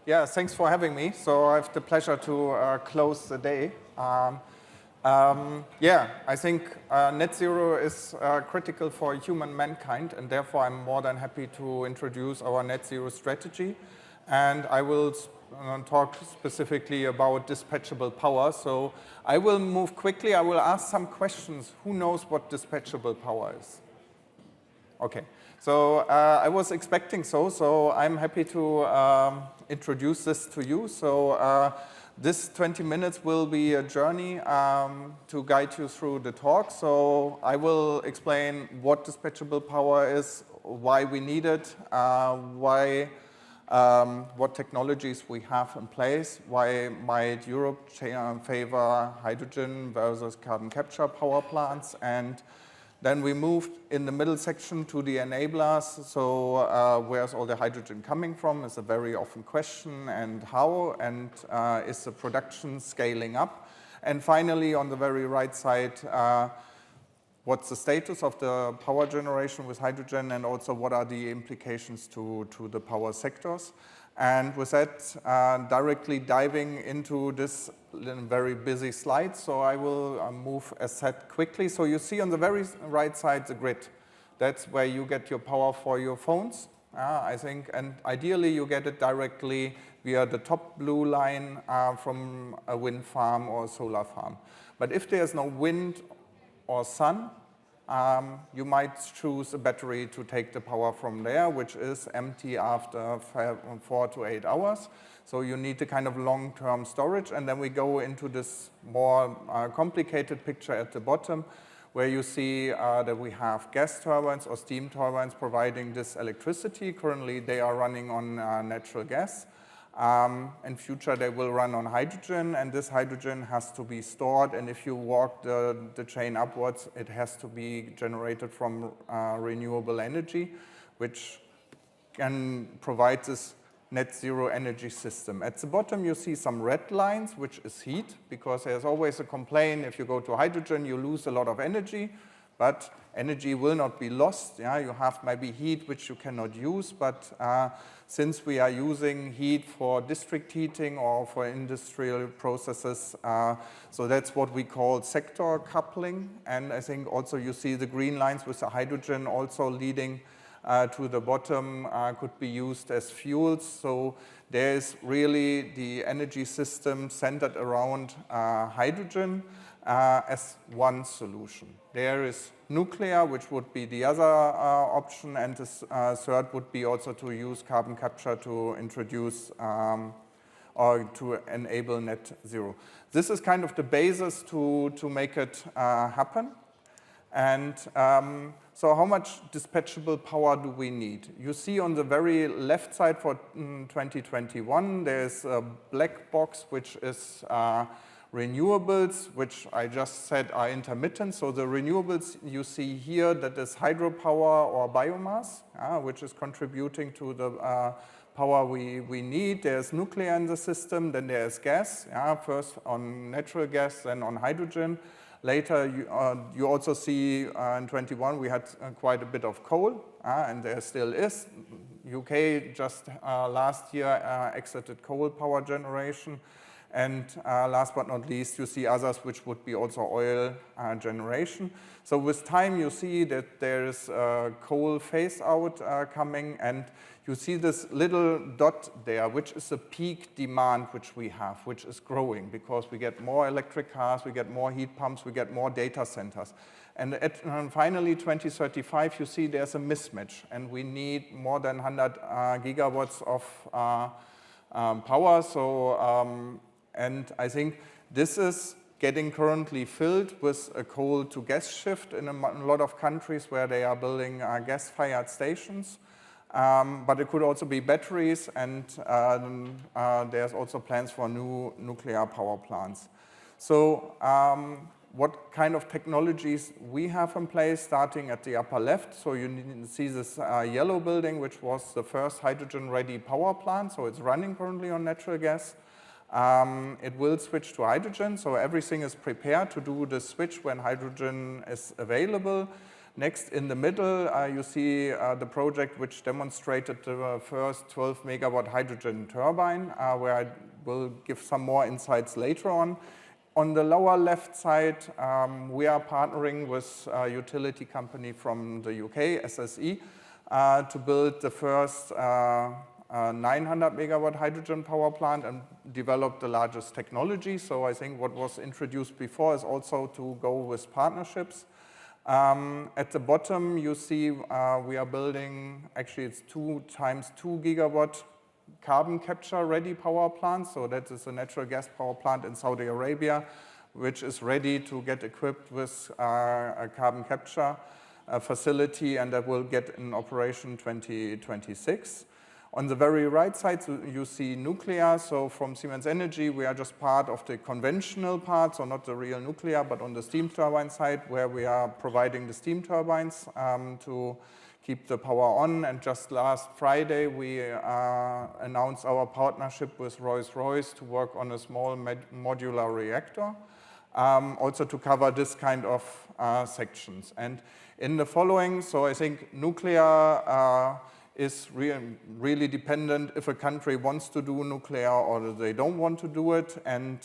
Yeah, thanks for having me. So I have the pleasure to close the day. Yeah, I think net zero is critical for human mankind, and therefore I'm more than happy to introduce our net zero strategy. And I will talk specifically about dispatchable power. So I will move quickly. I will ask some questions. Who knows what dispatchable power is? Okay, so I was expecting so I'm happy to introduce this to you. So this 20 minutes will be a journey to guide you through the talk. So I will explain what dispatchable power is, why we need it, what technologies we have in place, why might Europe favor hydrogen versus carbon capture power plants, and then we moved in the middle section to the enablers. So where's all the hydrogen coming from is a very often question, and how, and is the production scaling up? And finally, on the very right side, what's the status of the power generation with hydrogen, and also what are the implications to the power sectors? And with that, directly diving into this very busy slide, so I will move as said quickly. So you see on the very right side the grid. That's where you get your power for your phones, I think, and ideally you get it directly via the top blue line from a wind farm or a solar farm. But if there's no wind or sun, you might choose a battery to take the power from there, which is empty after 4 to 8 hours. So you need a kind of long-term storage. And then we go into this more complicated picture at the bottom, where you see that we have gas turbines or steam turbines providing this electricity. Currently, they are running on natural gas. In future, they will run on hydrogen, and this hydrogen has to be stored. And if you walk the chain upwards, it has to be generated from renewable energy, which can provide this net zero energy system. At the bottom, you see some red lines, which is heat, because there's always a complaint. If you go to hydrogen, you lose a lot of energy. But energy will not be lost. Yeah? You have maybe heat which you cannot use, but since we are using heat for district heating or for industrial processes, so that's what we call sector coupling. And I think also you see the green lines with the hydrogen also leading to the bottom could be used as fuels. So there is really the energy system centered around hydrogen as one solution. There is nuclear, which would be the other option, and the third would be also to use carbon capture to introduce or to enable net zero. This is kind of the basis to make it happen. And so how much dispatchable power do we need? You see on the very left side for 2021, there's a black box, which is renewables, which I just said are intermittent. So the renewables you see here, that is hydropower or biomass, which is contributing to the power we need. There's nuclear in the system, then there's gas, first on natural gas, then on hydrogen. Later, you also see in 21 we had quite a bit of coal, and there still is. UK just last year exited coal power generation. And last but not least, you see others which would be also oil generation. So with time, you see that there is a coal phase out coming, and you see this little dot there, which is a peak demand which we have, which is growing because we get more electric cars, we get more heat pumps, we get more data centers. And finally, 2035, you see there's a mismatch, and we need more than 100 gigawatts of power. So, and I think this is getting currently filled with a coal to gas shift in a lot of countries where they are building gas-fired stations. But it could also be batteries, and there's also plans for new nuclear power plants. So what kind of technologies we have in place, starting at the upper left. So you see this yellow building, which was the first hydrogen-ready power plant. So it's running currently on natural gas. It will switch to hydrogen, so everything is prepared to do the switch when hydrogen is available. Next, in the middle, you see the project which demonstrated the first 12 megawatt hydrogen turbine, where I will give some more insights later on. On the lower left side, we are partnering with a utility company from the UK, SSE, to build the first 900 megawatt hydrogen power plant and develop the largest technology. So I think what was introduced before is also to go with partnerships. At the bottom, you see we are building, actually it's 2 times 2 gigawatt carbon capture ready power plant. So that is a natural gas power plant in Saudi Arabia, which is ready to get equipped with a carbon capture facility, and that will get in operation 2026. On the very right side, you see nuclear. So from Siemens Energy, we are just part of the conventional part, so not the real nuclear, but on the steam turbine side, where we are providing the steam turbines to keep the power on. And just last Friday, we announced our partnership with Rolls-Royce to work on a small modular reactor, also to cover this kind of sections. And in the following, so I think nuclear is really dependent if a country wants to do nuclear or they don't want to do it, and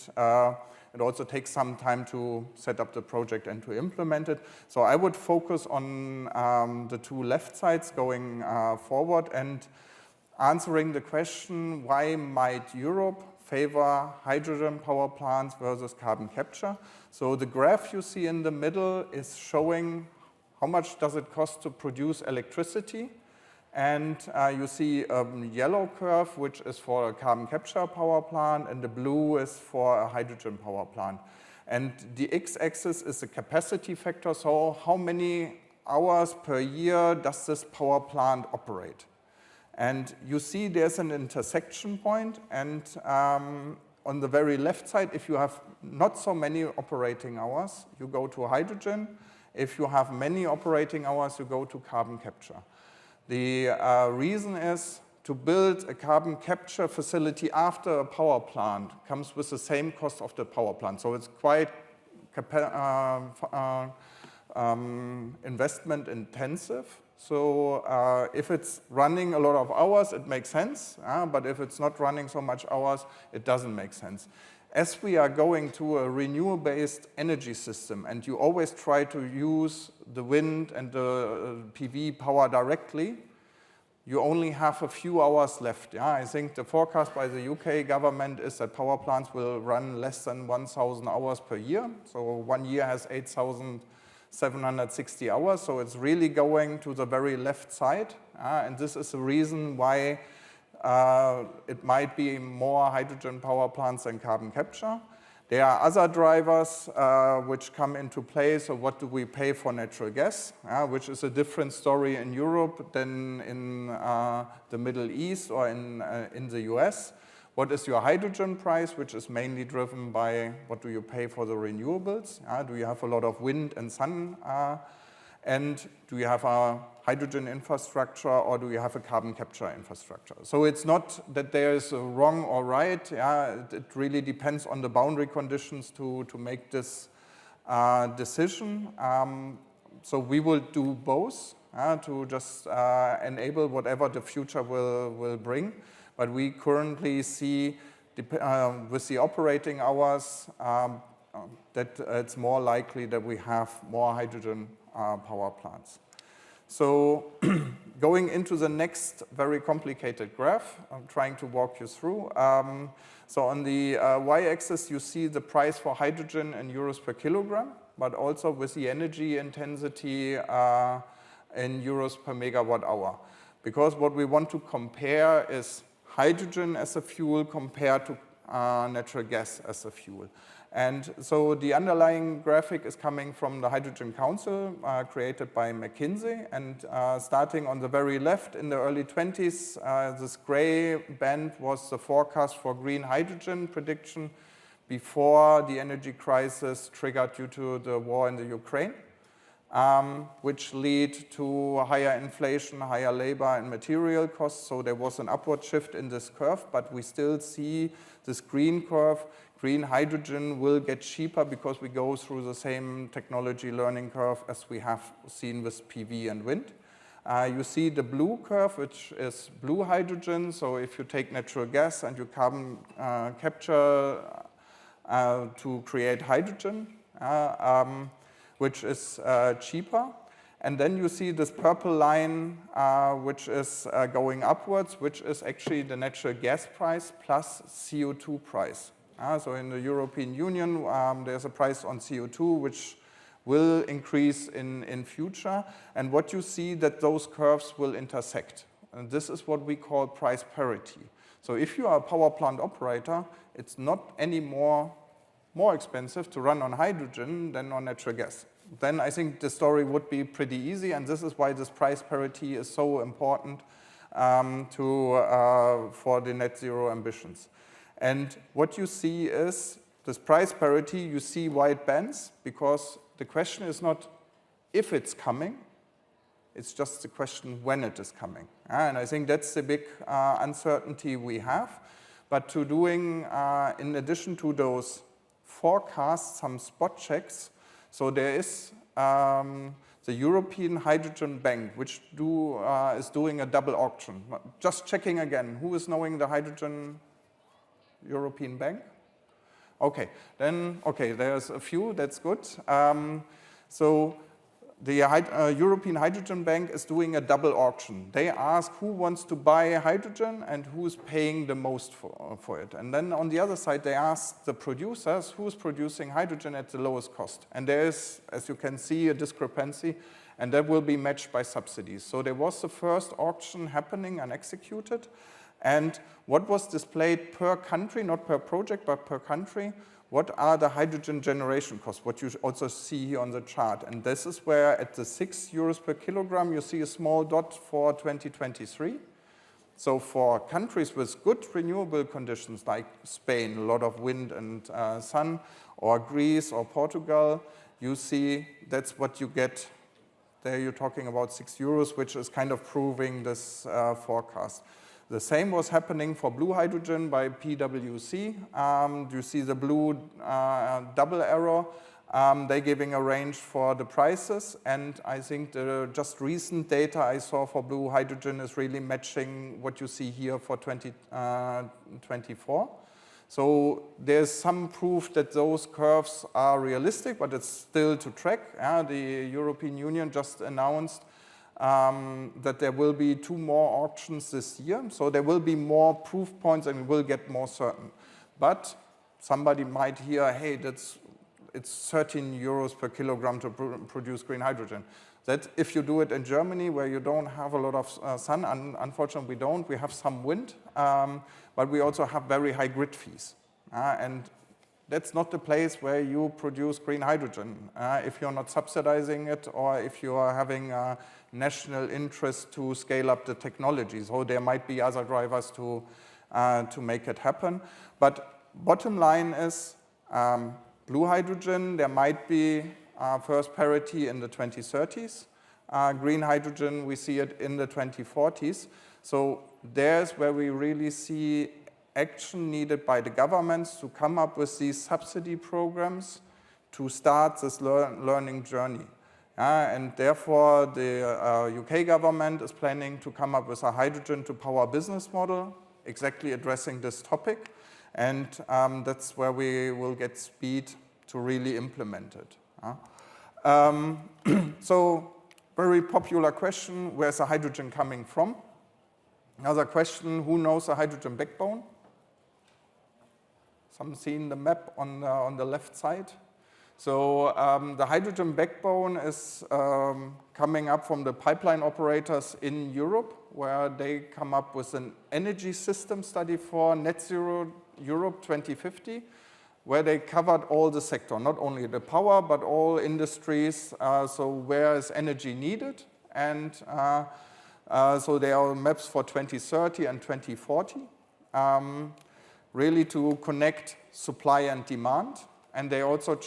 it also takes some time to set up the project and to implement it. So I would focus on the 2 left sides going forward and answering the question, why might Europe favor hydrogen power plants versus carbon capture? So the graph you see in the middle is showing how much does it cost to produce electricity. And you see a yellow curve, which is for a carbon capture power plant, and the blue is for a hydrogen power plant. And the x-axis is the capacity factor, so how many hours per year does this power plant operate? And you see there's an intersection point, and on the very left side, if you have not so many operating hours, you go to hydrogen. If you have many operating hours, you go to carbon capture. The reason is to build a carbon capture facility after a power plant comes with the same cost of the power plant. So it's quite investment intensive. So if it's running a lot of hours, it makes sense. But if it's not running so much hours, it doesn't make sense. As we are going to a renewable-based energy system, and you always try to use the wind and the PV power directly, you only have a few hours left. I think the forecast by the UK government is that power plants will run less than 1,000 hours per year. So 1 year has 8,760 hours. So it's really going to the very left side. And this is the reason why it might be more hydrogen power plants than carbon capture. There are other drivers which come into play. So what do we pay for natural gas, which is a different story in Europe than in the Middle East or in the US. What is your hydrogen price, which is mainly driven by what do you pay for the renewables? Do you have a lot of wind and sun? And do you have a hydrogen infrastructure, or do you have a carbon capture infrastructure? So it's not that there is a wrong or right. It really depends on the boundary conditions to make this decision. So we will do both to just enable whatever the future will bring. But we currently see, with the operating hours, that it's more likely that we have more hydrogen power plants. So going into the next very complicated graph, I'm trying to walk you through. So on the y-axis, you see the price for hydrogen in euros per kilogram, but also with the energy intensity in euros per megawatt hour. Because what we want to compare is hydrogen as a fuel compared to natural gas as a fuel. And so the underlying graphic is coming from the Hydrogen Council created by McKinsey. And starting on the very left in the early 20s, this gray band was the forecast for green hydrogen prediction before the energy crisis triggered due to the war in the Ukraine, which lead to higher inflation, higher labor and material costs. So there was an upward shift in this curve, but we still see this green curve green hydrogen will get cheaper because we go through the same technology learning curve as we have seen with PV and wind. You see the blue curve, which is blue hydrogen. So if you take natural gas and you carbon capture to create hydrogen, which is cheaper. And then you see this purple line, which is going upwards, which is actually the natural gas price plus CO2 price. So in the European Union, there's a price on CO2, which will increase in future. And what you see that those curves will intersect. And this is what we call price parity. So if you are a power plant operator, it's not any more expensive to run on hydrogen than on natural gas. Then I think the story would be pretty easy, and this is why this price parity is so important for the net zero ambitions. And what you see is this price parity, you see white bands, because the question is not if it's coming, it's just the question when it is coming. And I think that's the big uncertainty we have. But to doing, in addition to those forecasts, some spot checks, so there is the European Hydrogen Bank, which is doing a double auction. Just checking again, who is knowing the Hydrogen European Bank? Okay, there's a few, that's good. So the European Hydrogen Bank is doing a double auction. They ask who wants to buy hydrogen and who's paying the most for it. And then on the other side, they ask the producers who's producing hydrogen at the lowest cost. And there is, as you can see, a discrepancy, and that will be matched by subsidies. So there was the first auction happening and executed. And what was displayed per country, not per project, but per country, what are the hydrogen generation costs, what you also see here on the chart. And this is where at the 6 euros per kilogram, you see a small dot for 2023. So for countries with good renewable conditions, like Spain, a lot of wind and sun, or Greece or Portugal, you see that's what you get. There you're talking about 6 euros, which is kind of proving this forecast. The same was happening for blue hydrogen by PwC. You see the blue double arrow. They're giving a range for the prices, and I think the just recent data I saw for blue hydrogen is really matching what you see here for 2024. So there's some proof that those curves are realistic, but it's still to track. The European Union just announced that there will be 2 more auctions this year. So there will be more proof points and we will get more certain. But somebody might hear, hey, it's 13 euros per kilogram to produce green hydrogen. That if you do it in Germany where you don't have a lot of sun, unfortunately we don't, we have some wind, but we also have very high grid fees. And that's not the place where you produce green hydrogen if you're not subsidizing it or if you are having a national interest to scale up the technology. So there might be other drivers to make it happen. But bottom line is blue hydrogen, there might be first parity in the 2030s. Green hydrogen, we see it in the 2040s. So there's where we really see action needed by the governments to come up with these subsidy programs to start this learning journey. And therefore, the UK government is planning to come up with a hydrogen to power business model, exactly addressing this topic. And that's where we will get speed to really implement it. So, very popular question, where's the hydrogen coming from? Another question, who knows the hydrogen backbone? Some seen the map on the left side. So the hydrogen backbone is coming up from the pipeline operators in Europe, where they come up with an energy system study for Net Zero Europe 2050, where they covered all the sector, not only the power, but all industries, so where is energy needed. And so there are maps for 2030 and 2040, really to connect supply and demand. And they also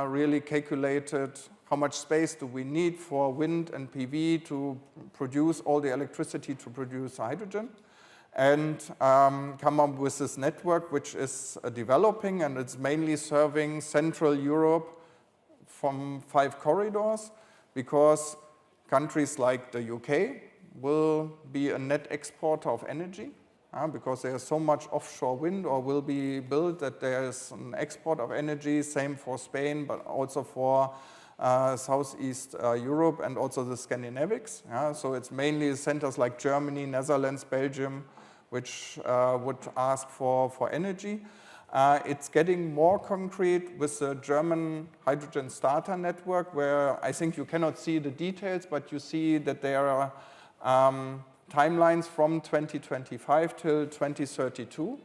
really calculated how much space do we need for wind and PV to produce all the electricity to produce hydrogen. and come up with this network which is developing, and it's mainly serving Central Europe from 5 corridors, because countries like the UK will be a net exporter of energy, because there's so much offshore wind or will be built that there's an export of energy, same for Spain, but also for Southeast Europe and also the Scandinavics. So it's mainly centers like Germany, Netherlands, Belgium, which would ask for energy. It's getting more concrete with the German hydrogen starter network, where I think you cannot see the details, but you see that there are timelines from 2025 till 2032,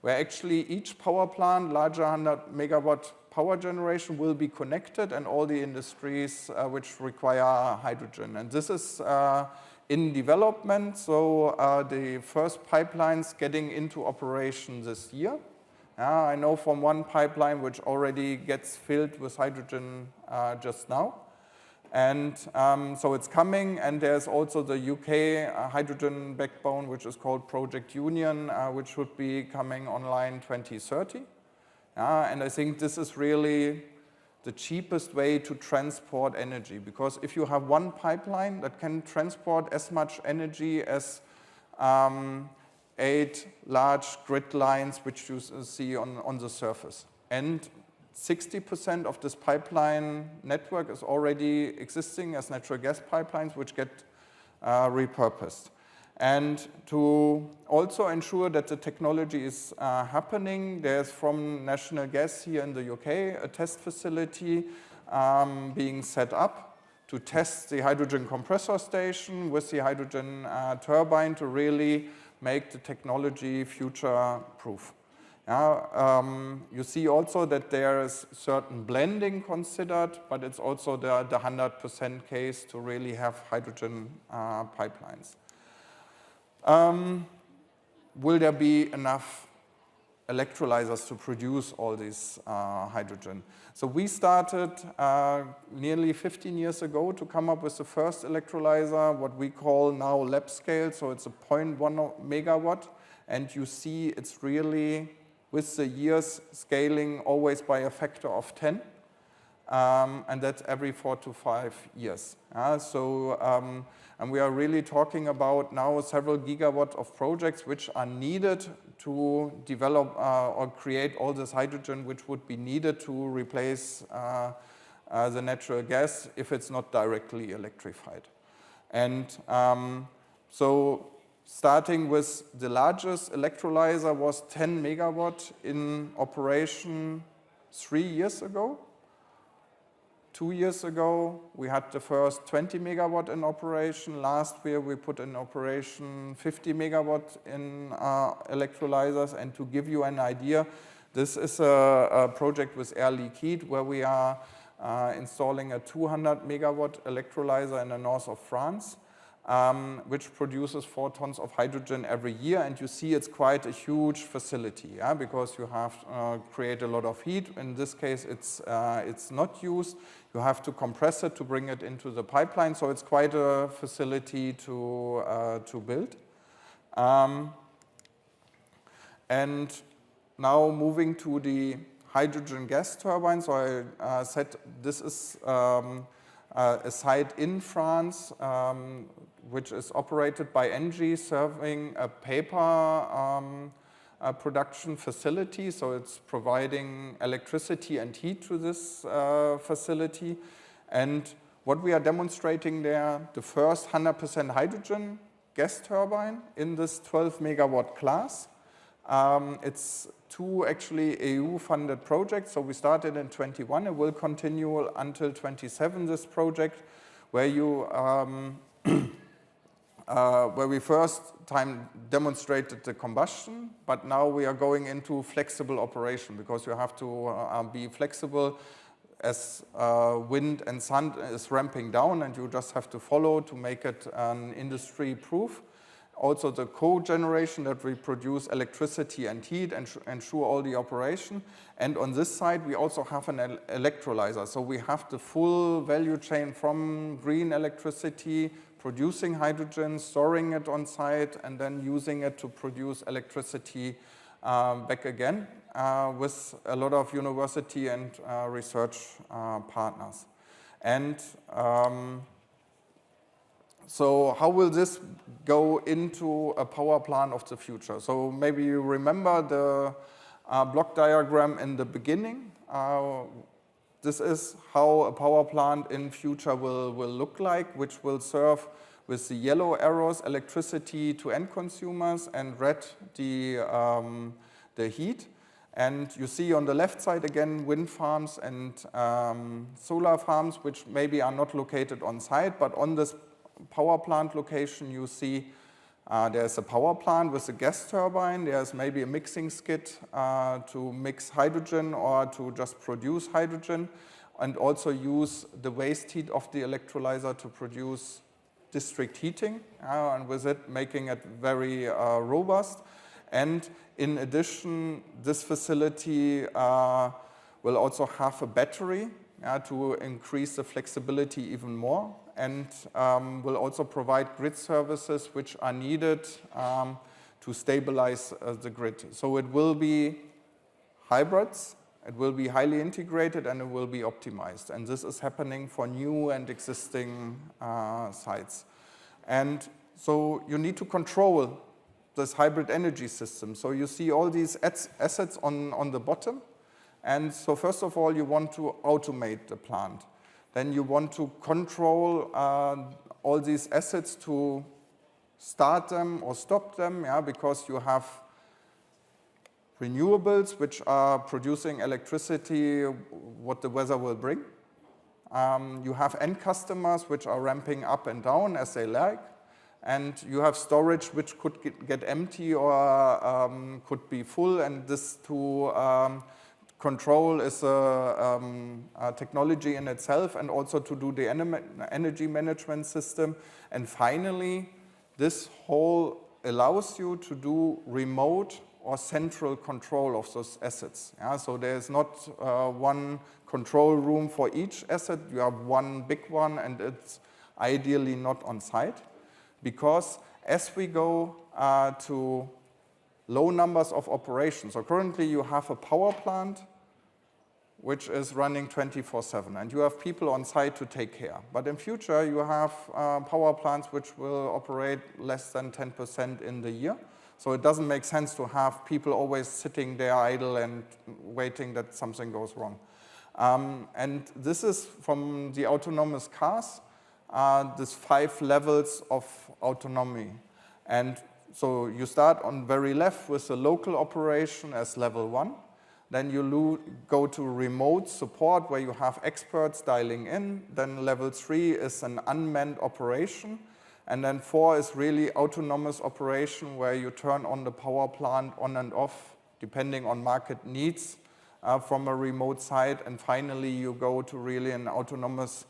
where actually each power plant, larger 100 megawatt power generation, will be connected, and all the industries which require hydrogen. And this is in development, so the first pipelines getting into operation this year. I know from one pipeline which already gets filled with hydrogen just now. And so it's coming, and there's also the UK hydrogen backbone, which is called Project Union, which should be coming online 2030. And I think this is really the cheapest way to transport energy, because if you have one pipeline that can transport as much energy as 8 large grid lines which you see on the surface. And 60% of this pipeline network is already existing as natural gas pipelines which get repurposed. And to also ensure that the technology is happening, there's from National Gas here in the UK a test facility being set up to test the hydrogen compressor station with the hydrogen turbine to really make the technology future-proof. You see also that there is certain blending considered, but it's also the 100% case to really have hydrogen pipelines. Will there be enough electrolyzers to produce all this hydrogen? So we started nearly 15 years ago to come up with the first electrolyzer, what we call now lab scale, so it's a 0.1 megawatt, and you see it's really, with the years, scaling always by a factor of 10, and that's every 4 to 5 years. And we are really talking about now several gigawatts of projects which are needed to develop or create all this hydrogen which would be needed to replace the natural gas if it's not directly electrified. And so starting with the largest electrolyzer was 10 megawatt in operation 3 years ago. 2 years ago, we had the first 20 megawatt in operation. Last year, we put in operation 50 megawatt in electrolyzers. And to give you an idea, this is a project with Air Liquide where we are installing a 200 megawatt electrolyzer in the north of France, which produces 4 tons of hydrogen every year. And you see it's quite a huge facility, because you have to create a lot of heat. In this case, it's not used. You have to compress it to bring it into the pipeline. So it's quite a facility to build. And now moving to the hydrogen gas turbine. So I said this is a site in France, which is operated by ENGIE, serving a paper production facility. So it's providing electricity and heat to this facility. And what we are demonstrating there, the first 100% hydrogen gas turbine in this 12 megawatt class. It's 2 actually EU-funded projects. So we started in 21. It will continue until 27, this project, where you where we first time demonstrated the combustion, but now we are going into flexible operation, because you have to be flexible as wind and sun is ramping down, and you just have to follow to make it industry proof. Also the cogeneration, that we produce electricity and heat and ensure all the operation. And on this side, we also have an electrolyzer. So we have the full value chain from green electricity producing hydrogen, storing it on site, and then using it to produce electricity back again with a lot of university and research partners. And so how will this go into a power plant of the future? So maybe you remember the block diagram in the beginning. This is how a power plant in future will look like, which will serve with the yellow arrows electricity to end consumers and red the heat. And you see on the left side again wind farms and solar farms, which maybe are not located on site, but on this power plant location you see there's a power plant with a gas turbine, there's maybe a mixing skid to mix hydrogen or to just produce hydrogen, and also use the waste heat of the electrolyzer to produce district heating, and with it making it very robust. And in addition, this facility will also have a battery to increase the flexibility even more, and will also provide grid services which are needed to stabilize the grid. So it will be hybrids, it will be highly integrated, and it will be optimized. And this is happening for new and existing sites. And so you need to control this hybrid energy system. So you see all these assets on the bottom. And so first of all, you want to automate the plant. Then you want to control all these assets to start them or stop them, because you have renewables which are producing electricity what the weather will bring. You have end customers which are ramping up and down as they like. And you have storage which could get empty or could be full, and this to control is a technology in itself, and also to do the energy management system. And finally, this whole allows you to do remote or central control of those assets. So there's not one control room for each asset. You have one big one, and it's ideally not on site. Because as we go to low numbers of operations, so currently you have a power plant which is running 24/7, and you have people on site to take care. But in future, you have power plants which will operate less than 10% in the year. So it doesn't make sense to have people always sitting there idle and waiting that something goes wrong. And this is from the autonomous cars, these 5 levels of autonomy. And so you start on very left with the local operation as level 1. Then you go to remote support where you have experts dialing in. Then level 3 is an unmanned operation. And then 4 is really autonomous operation where you turn on the power plant on and off depending on market needs from a remote site. And finally you go to really an autonomous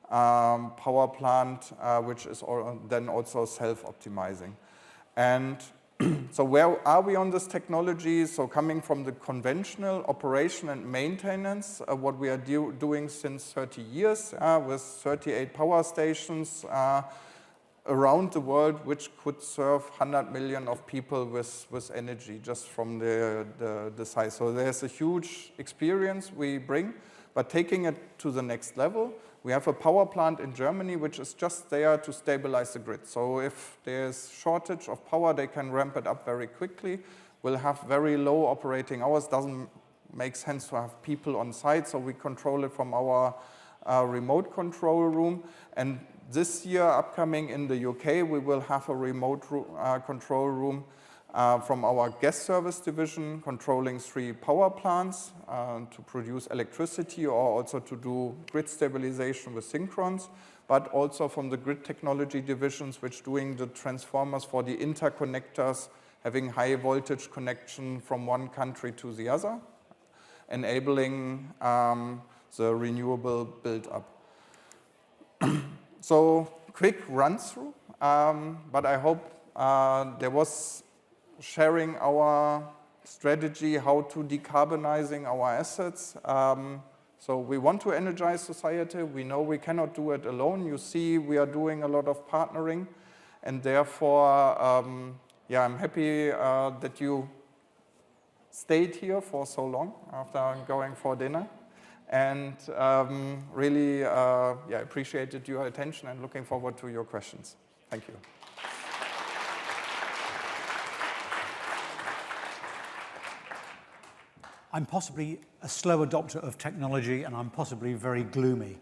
power plant which is then also self-optimizing. And so where are we on this technology? So coming from the conventional operation and maintenance, what we are doing since 30 years with 38 power stations around the world, which could serve 100 million of people with energy just from the size. So there's a huge experience we bring, but taking it to the next level, we have a power plant in Germany which is just there to stabilize the grid. So if there's shortage of power, they can ramp it up very quickly. We'll have very low operating hours. Doesn't make sense to have people on site, so we control it from our remote control room. And this year, upcoming in the UK, we will have a remote control room from our gas service division, controlling 3 power plants to produce electricity or also to do grid stabilization with synchrons, but also from the grid technology divisions, which doing the transformers for the interconnectors, having high voltage connection from one country to the other, enabling the renewable build-up. So quick run-through, but I hope there was sharing our strategy, how to decarbonizing our assets. So we want to energize society. We know we cannot do it alone. You see, we are doing a lot of partnering, and therefore, yeah, I'm happy that you stayed here for so long after going for dinner, and really, yeah, appreciated your attention and looking forward to your questions. Thank you. I'm possibly a slow adopter of technology, and I'm possibly very gloomy.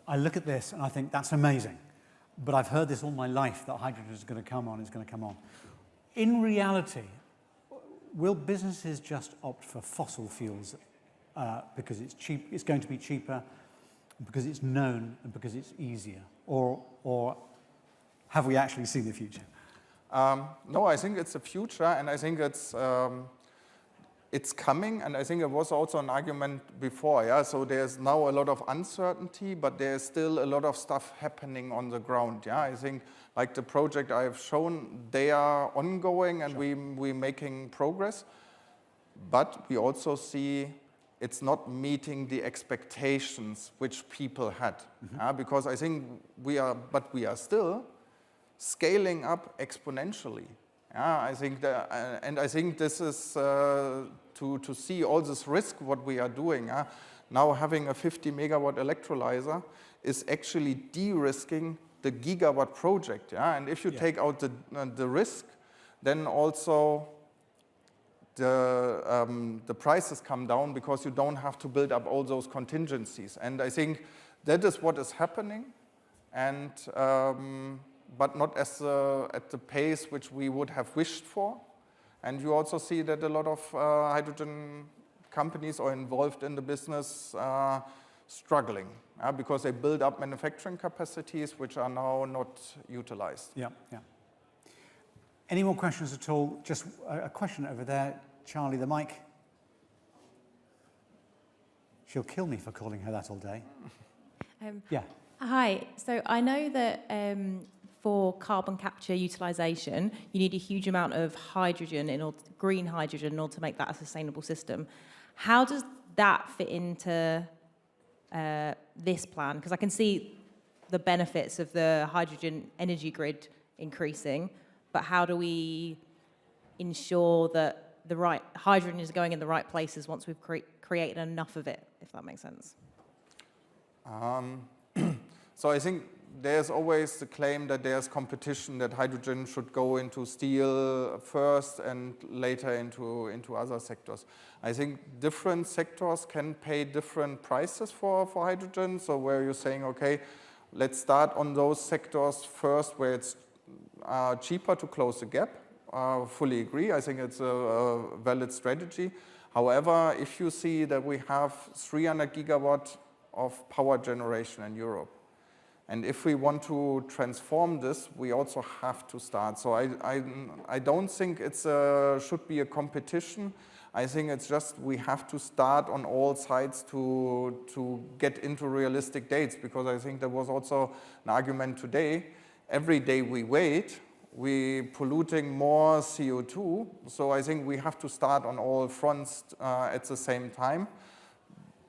I look at this and I think that's amazing, but I've heard this all my life that hydrogen is going to come on, is going to come on. In reality, will businesses just opt for fossil fuels because it's cheap, it's going to be cheaper, because it's known, and because it's easier, or have we actually seen the future? No, I think it's the future, and I think it's coming, and I think it was also an argument before, yeah? So there's now a lot of uncertainty, but there's still a lot of stuff happening on the ground, yeah? I think, like the project I have shown, they are ongoing, and sure. we're making progress, but we also see it's not meeting the expectations which people had, because I think we are still scaling up exponentially. Yeah, I think that, and I think this is to see all this risk what we are doing. Now having a 50 megawatt electrolyzer is actually de-risking the gigawatt project. Yeah, and if you take out the risk, then also the prices come down because you don't have to build up all those contingencies. And I think that is what is happening, and but not at the pace which we would have wished for. And you also see that a lot of hydrogen companies are involved in the business struggling because they build up manufacturing capacities which are now not utilized. Yeah, yeah. Any more questions at all? Just a question over there. Charlie, the mic. She'll kill me for calling her that all day. Yeah. Hi. So I know that for carbon capture utilization, you need a huge amount of hydrogen, green hydrogen, in order to make that a sustainable system. How does that fit into this plan? Because I can see the benefits of the hydrogen energy grid increasing, but how do we ensure that the right hydrogen is going in the right places once we've created enough of it, if that makes sense? So I think there's always the claim that there's competition, that hydrogen should go into steel first and later into other sectors. I think different sectors can pay different prices for hydrogen. So where you're saying, okay, let's start on those sectors first where it's cheaper to close the gap. Fully agree. I think it's a valid strategy. However, if you see that we have 300 gigawatt of power generation in Europe, and if we want to transform this, we also have to start. So I don't think it should be a competition. I think it's just we have to start on all sides to get into realistic dates, because I think there was also an argument today. Every day we wait, we're polluting more CO2. So I think we have to start on all fronts at the same time.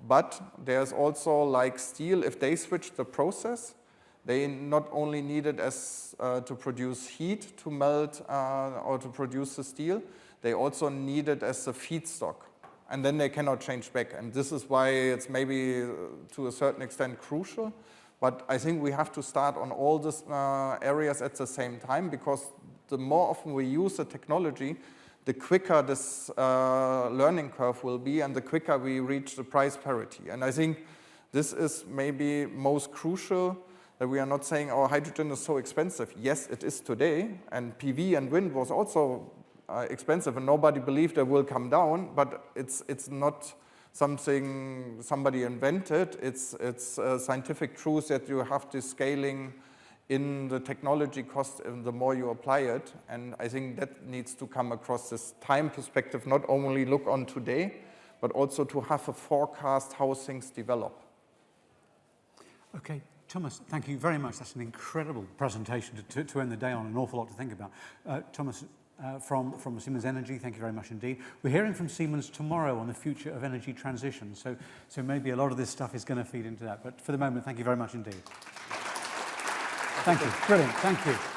But there's also, like steel, if they switch the process, they not only need it as to produce heat to melt or to produce the steel, they also need it as a feedstock. And then they cannot change back. And this is why it's maybe to a certain extent crucial. But I think we have to start on all these areas at the same time, because the more often we use the technology, the quicker this learning curve will be, and the quicker we reach the price parity. And I think this is maybe most crucial, that we are not saying, oh, hydrogen is so expensive. Yes, it is today, and PV and wind was also expensive, and nobody believed it will come down, but it's not something somebody invented. It's a scientific truth that you have this scaling in the technology cost, and the more you apply it. And I think that needs to come across this time perspective, not only look on today, but also to have a forecast how things develop. Okay, Thomas, thank you very much. That's an incredible presentation to end the day on, an awful lot to think about. Thomas, from Siemens Energy. Thank you very much indeed. We're hearing from Siemens tomorrow on the future of energy transition. So maybe a lot of this stuff is going to feed into that. But for the moment, thank you very much indeed. Thank you. Brilliant. Thank you.